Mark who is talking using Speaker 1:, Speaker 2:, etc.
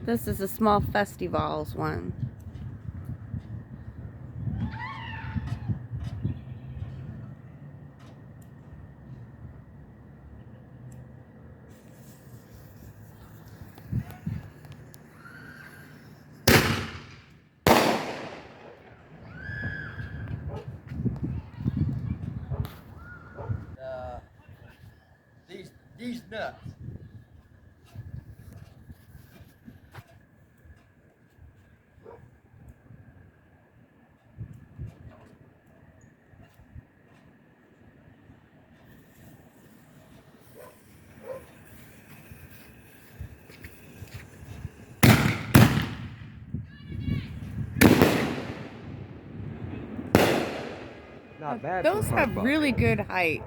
Speaker 1: This is a small festivals one.
Speaker 2: These nuts.
Speaker 3: Not bad.
Speaker 1: Those have really good height.